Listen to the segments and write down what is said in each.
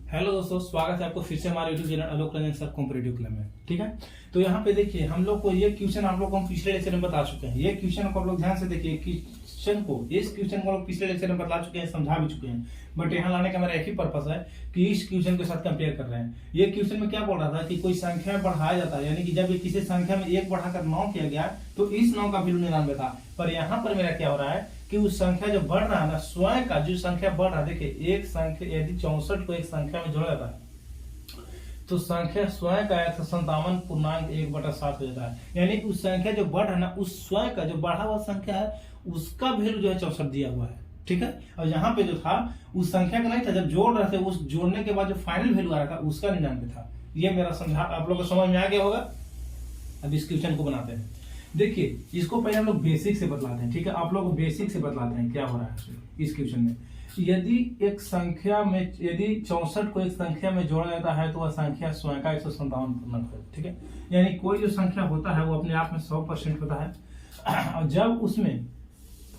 Hello दोस्तों, स्वागत है आपको फिर से हमारे YouTube channel Alok Ranjan sir competitive club में। ठीक है, तो यहाँ पे देखिए हम लोग को ये क्वेश्चन आप लोग को हम पिछले लेक्चर में बता चुके हैं। ये क्वेश्चन को आप लोग ध्यान से देखिए, इस क्वेश्चन को हम लोग पिछले लेक्चर में बता चुके हैं, समझा भी चुके हैं। बट यहाँ लाने का मेरा एक ही पर्पस है कि इस क्वेश्चन के साथ कंपेयर कर रहे हैं। ये क्वेश्चन में क्या बोल रहा था कि कोई संख्या में बढ़ाया जाता है, यानी कि जब किसी संख्या में 1 बढ़ाकर 9 किया गया तो इस 9 का वैल्यू 99 था। पर यहाँ पर मेरा क्या हो रहा है कि उस संख्या जो बढ़ रहा है ना, स्वयं का जो संख्या बढ़ रहा है, देखिए एक संख्या यदि 64 को एक संख्या में जोड़ा जाता है तो संख्या स्वयं का 57.1/7 हो जाता है। यानी उस संख्या जो बढ़ रहा है ना, उस स्वयं का जो बढ़ा हुआ संख्या है उसका वैल्यू जो है 64 दिया हुआ है। ठीक है, और यहाँ पे जो था उस संख्या का नहीं था, जब जोड़ रहे थे उस जोड़ने के बाद जो फाइनल वैल्यू आ रहा था उसका 99 था। ये मेरा समझा आप लोग को समझ में आ गया होगा। अब इस क्वेश्चन को बनाते हैं। देखिए इसको पहले हम लोग बेसिक से बतलाते हैं। ठीक है, आप लोग को बेसिक से बतलाते हैं क्या हो रहा है इस क्वेश्चन में। यदि एक संख्या में यदि 64 को एक संख्या में जोड़ा जाता है तो वह संख्या स्वयं का 157 पूर्णांक है। ठीक है, यानी कोई जो संख्या होता है वो अपने आप में 100% होता है। और जब उसमें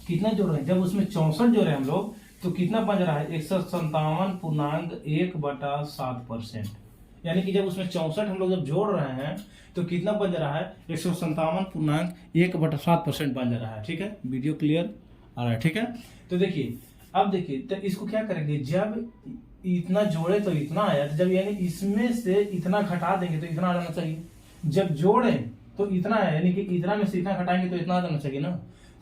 कितना जोड़ रहे हैं, जब उसमें 64 जोड़े हम लोग तो कितना बन रहा है 157.1/7%। यानी कि जब उसमें 64 हम लोग जब जोड़ रहे हैं तो कितना बन रहा है 157.1/7% बन रहा है। ठीक है, वीडियो क्लियर आ रहा है। ठीक है, तो देखिए अब देखिए तो इसको क्या करेंगे, जब इतना जोड़े तो इतना आया, तो जब यानी इसमें से इतना घटा देंगे तो इतना आ जाना चाहिए। जब जोड़े तो इतना है, यानी कि इतना में से इतना घटाएंगे तो इतना आ जाना चाहिए ना।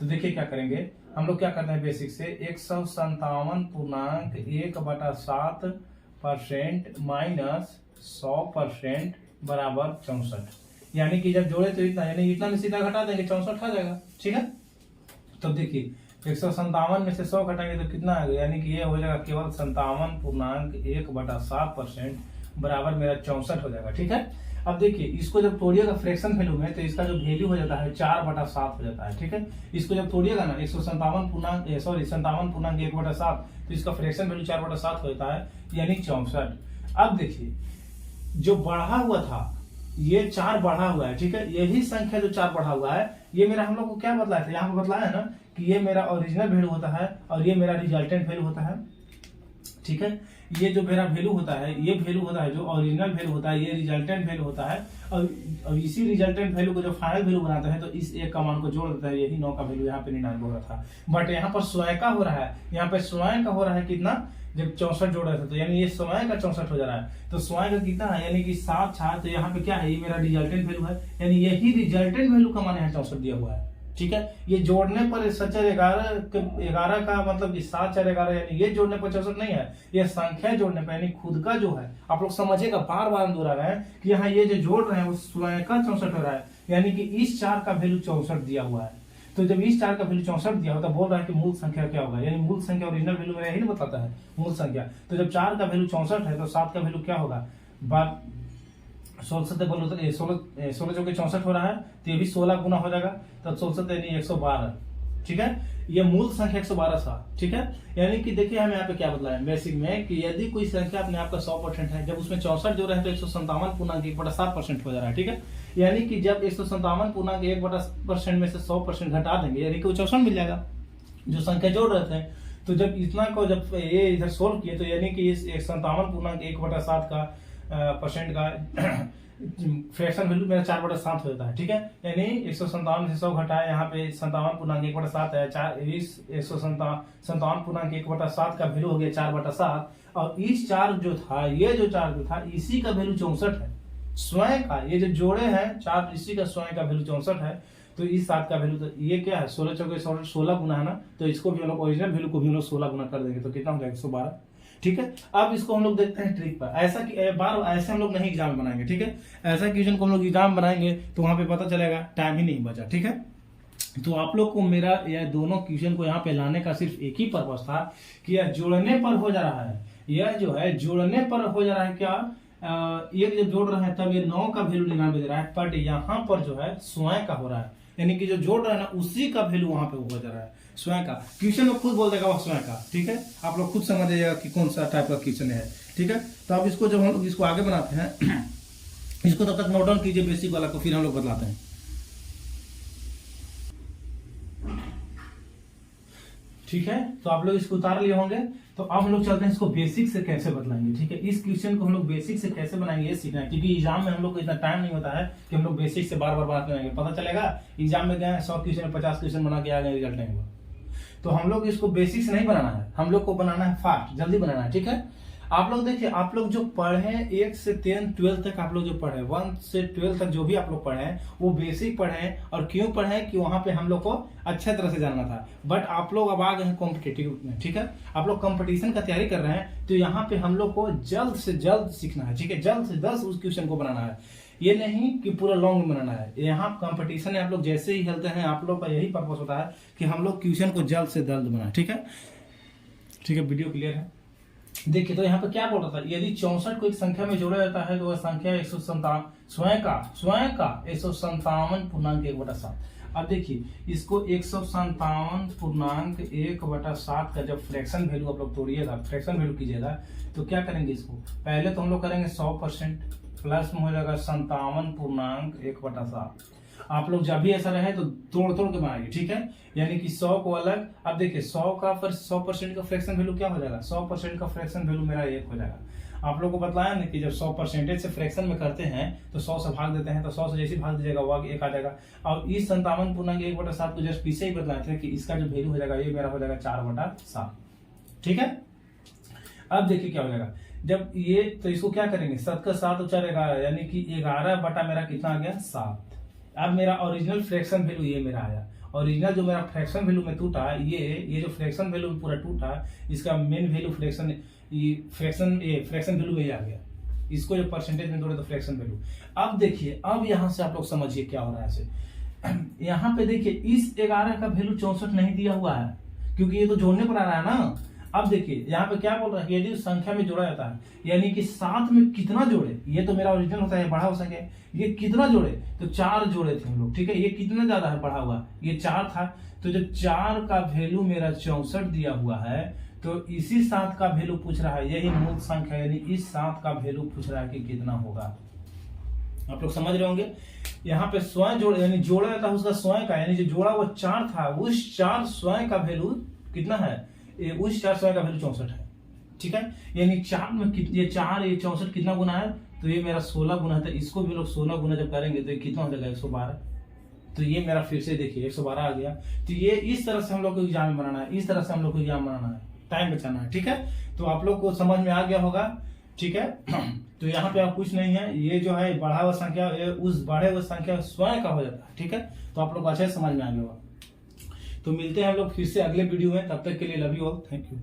तो देखिए क्या करेंगे हम लोग, क्या करते हैं बेसिक से 157.1/7% माइनस 100% बराबर 64। यानी कि जब जोड़े तो इतना, यानी इतना में से इतना घटा देंगे 64 आ जाएगा। ठीक है, तो देखिए 157 में से 100 घटाएंगे तो कितना आ गया, यानी कि ये हो जाएगा केवल 57.1/7% बराबर मेरा 64 हो जाएगा। ठीक है, अब देखिए इसको जब तोड़िएगा फ्रैक्शन वैल्यू में तो इसका जो वैल्यू हो जाता है 4/7 हो जाता है। ठीक है, इसको जब तोड़िएगा ना 57.1/7 तो इसका फ्रैक्शन वैल्यू 4/7 हो जाता है, यानी 64। अब देखिए जो बढ़ा हुआ था ये 4 बढ़ा हुआ है। ठीक है, यही संख्या जो 4 बढ़ा हुआ है ये मेरा हम लोग को क्या बतलाया था, यहाँ पे बतलाया है ना कि ये मेरा ओरिजिनल वैल्यू होता है और ये मेरा रिजल्टेंट वैल्यू होता है। ठीक है, ये जो मेरा वैल्यू होता है ये वैल्यू होता है जो ओरिजिनल वैल्यू होता है, ये रिजल्टेंट वैल्यू होता है। और इसी रिजल्टेंट वैल्यू को जो फाइनल वैल्यू बनाता है तो इस एक का मान को जोड़ देता है। यही 9 का वैल्यू यहाँ पे 99 हो रहा था। बट यहाँ पर स्वयं का हो रहा है, यहाँ पे स्वयं का हो रहा है कितना, जब 64 जोड़ रहे थे तो यानी ये स्वयं का 64 हो जा रहा है। तो स्वयं का कितना है, यानी कि 7 4, तो यहाँ पे क्या है, ये मेरा रिजल्टेंट वैल्यू है, यानी यही रिजल्टेंट वैल्यू का मान यहाँ 64 दिया हुआ है। ठीक है, ये जोड़ने पर 7/11 का मतलब कि 7 4 11, यानी ये जोड़ने पर 64 नहीं है, ये संख्या जोड़ने पर यानी खुद का जो है, आप लोग समझिएगा, बार बार हम दोहरा रहे हैं कि यहाँ ये जो जोड़ रहे हैं वो स्वयं का 64 हो रहा है। यानी कि इस 4 का वैल्यू 64 दिया हुआ है। तो जब इस 4 का वैल्यू 64 दिया होता है, बोल रहा है कि मूल संख्या क्या होगा, यानी मूल संख्या ओरिजिनल वैल्यू मेरा यही नहीं बताता है मूल संख्या। तो जब 4 का वैल्यू 64 है तो 7 का वैल्यू क्या होगा, 16 16 जो कि 64 हो रहा है तो ये भी 16 गुना हो जाएगा, तो 16 यानी 112। ठीक है, ये मूल संख्या 112 था। ठीक है, यानी कि देखिए हमें यहाँ पे क्या बतलाया बेसिक में कि यदि कोई संख्या अपने आप का 100% है, जब उसमें 64 जो रहे तो 157.1/7% हो जा रहा है। ठीक है, यानी कि जब 157.1% में से 100% घटा देंगे यानी कि 64 मिल जाएगा जो संख्या जोड़ रहे थे। तो जब इतना को जब ये इधर सोल्व किए तो यानी कि इस 157.1/7 का परसेंट का फ्रैक्शन वैल्यू मेरा 4/7 हो जाता है। ठीक है, यानी 157 में से 100 घटाया, यहाँ पे 57.1/7 है, 157.1/7 का वैल्यू हो गया 4/7। और इस 4 जो था, ये जो 4 जो था इसी का वैल्यू 64 है स्वयं का। ये जो जोड़े हैं 4 इसी का स्वयं का वैल्यू 64 है। तो इस 7 का वैल्यू तो ये क्या है 16 चौके 16 गुना है ना, तो इसको भी हम लोग ओरिजिनल वैल्यू को भी हम लोग 16 गुना कर देंगे तो कितना हो जाएगा 112। ठीक है, अब इसको हम लोग देखते हैं ट्रिक पर। ऐसा कि बार ऐसे हम लोग नहीं एग्जाम में बनाएंगे। ठीक है, ऐसा क्वेश्चन को हम लोग एग्जाम बनाएंगे तो वहां पे पता चलेगा टाइम ही नहीं बचा। ठीक है, तो आप लोग को मेरा यह दोनों क्वेश्चन को यहाँ पे लाने का सिर्फ एक ही पर्पस था कि यह जोड़ने पर हो जा रहा है, यह जो है जोड़ने पर हो जा रहा है। क्या एक जब जोड़ रहे हैं तब ये 9 का वैल्यू 99 दे रहा है, बट यहाँ पर जो है स्वयं का हो रहा है, यानी कि जो जोड़ रहा है ना उसी का वैल्यू वहां पे हो जा रहा है स्वयं का। क्वेश्चन में खुद बोल देगा वह स्वयं का। ठीक है, आप लोग खुद समझ जाइएगा कि कौन सा टाइप का क्वेश्चन है। ठीक है, तो अब इसको जब हम लोग इसको आगे बनाते हैं इसको तब तक नोट डाउन कीजिए बेसिक वाला को, फिर हम लोग बदलाते हैं। ठीक है, तो आप लोग इसको उतार लिए होंगे। तो अब हम लोग चलते हैं इसको बेसिक से कैसे बदलाएंगे। ठीक है, इस क्वेश्चन को हम लोग बेसिक से कैसे बनाएंगे ये सीखना है, क्योंकि एग्जाम में हम लोग को इतना टाइम नहीं होता है कि हम लोग बेसिक से बार बार बनाते रहेंगे। पता चलेगा एग्जाम में गए 100 क्वेश्चन 50 क्वेश्चन बना के आ गए, रिजल्ट नहीं हुआ। तो हम लोग इसको बेसिक से नहीं बनाना है, हम लोग को बनाना है फास्ट, जल्दी बनाना है। ठीक है, आप लोग देखिए, आप लोग जो पढ़े 1 से 10 12 तक, आप लोग जो पढ़े 1 से 12 तक जो भी आप लोग पढ़े हैं वो बेसिक पढ़े हैं। और क्यों पढ़े हैं कि वहां पे हम लोग को अच्छे तरह से जानना था। बट आप लोग अब आ गए हैं कॉम्पिटेटिव में। ठीक है, आप लोग कंपटीशन का तैयारी कर रहे हैं, तो यहाँ पे हम लोग को जल्द से जल्द सीखना है। ठीक है, जल्द से जल्द उस क्वेश्चन को बनाना है, ये नहीं कि पूरा लॉन्ग में बनाना है। यहाँ कंपटीशन है, आप लोग जैसे ही खेलते हैं, आप लोग का यही पर्पस होता है कि हम लोग क्वेश्चन को जल्द से जल्द बनाए। ठीक है, ठीक है, वीडियो क्लियर है। देखिए, तो यहाँ पे क्या बोल रहा था, यदि 64 को एक संख्या में जोड़ा जाता है तो वह संख्या 157 स्वयं का 157.1/7। अब देखिए, इसको 157.1/7 का जब फ्रैक्शन वैल्यू आप लोग तोड़िएगा, फ्रैक्शन वैल्यू कीजिएगा, तो क्या करेंगे, इसको पहले तो हम लोग करेंगे 100% प्लस में हो जाएगा 57.1/7। आप लोग जब भी ऐसा रहे तो तोड़ तोड़ के बनाएंगे। ठीक है, यानी कि 100 को अलग। अब देखिए 100% का फ्रैक्शन वैल्यू क्या हो जाएगा, 100% का फ्रैक्शन वैल्यू मेरा 1 हो जाएगा। आप लोग को बताया ना कि जब 100% से फ्रैक्शन में करते हैं तो 100 से भाग देते हैं, तो 100 से जैसे भाग दीजिएगा वो 1 आ जाएगा। और इस 57.1/7 को जस्ट पीछे ही बतलाए थे कि इसका जो वैल्यू हो जाएगा ये मेरा हो जाएगा 4/7। ठीक है, अब देखिए क्या हो जाएगा, जब ये, तो इसको क्या करेंगे, 7 का 7 और 4 11, यानी कि 11 बटा मेरा कितना आ गया 7। अब मेरा ओरिजिनल फ्रैक्शन वैल्यू ये मेरा आया। ओरिजिनल जो मेरा फ्रैक्शन वैल्यू में टूटा, ये जो फ्रैक्शन वैल्यू में पूरा टूटा, इसका मेन वैल्यू फ्रैक्शन वैल्यू में आ गया। इसको जो परसेंटेज में तोड़े तो फ्रैक्शन वैल्यू। अब देखिए, अब यहां से आप लोग समझिए क्या हो रहा है। ऐसे यहाँ पे देखिए, इस 11 का वैल्यू 64 नहीं दिया हुआ है, क्योंकि ये तो जोड़ने पर आ रहा है ना। अब देखिए यहाँ पे क्या बोल रहा है, यदि संख्या में जोड़ा जाता है, यानी कि 7 में कितना जोड़े, ये तो मेरा ओरिजिनल होता है, बढ़ा हो सके, ये कितना जोड़े, तो 4 जोड़े थे हम लोग। ठीक है, ये कितना ज्यादा है बढ़ा हुआ, ये 4 था, तो जब 4 का वैल्यू मेरा 64 दिया हुआ है, तो इसी 7 का वैल्यू पूछ रहा है, यही मूल संख्या, यानी इस 7 का वैल्यू पूछ रहा है कि कितना होगा। आप लोग समझ रहे होंगे, यहाँ पे स्वयं जोड़, यानी जोड़ा जाता है उसका स्वयं का, यानी जो जोड़ा वो 4 था, उस 4 स्वयं का वैल्यू कितना है, उस 4 स्वयं का वैल्यू 64 है। ठीक है, यानी 4 में ये 64 कितना गुना है, तो ये मेरा 16 गुना है। तो इसको भी लोग 16 गुना जब करेंगे तो ये कितना हो जाएगा 112। तो ये मेरा फिर से देखिए 112 आ गया। तो ये इस तरह से हम लोग को एग्जाम में बनाना है, इस तरह से हम लोग को एग्जाम बनाना है, टाइम बचाना है। ठीक है, तो आप लोग को समझ में आ गया होगा। ठीक है, तो यहाँ पे आप कुछ नहीं है, ये जो है बढ़ा हुआ संख्या, उस बढ़े हुए संख्या स्वयं का हो जाता है। ठीक है, तो आप लोग को अच्छे से समझ में आ गया होगा। तो मिलते हैं हम लोग फिर से अगले वीडियो में, तब तक के लिए love you all, thank you.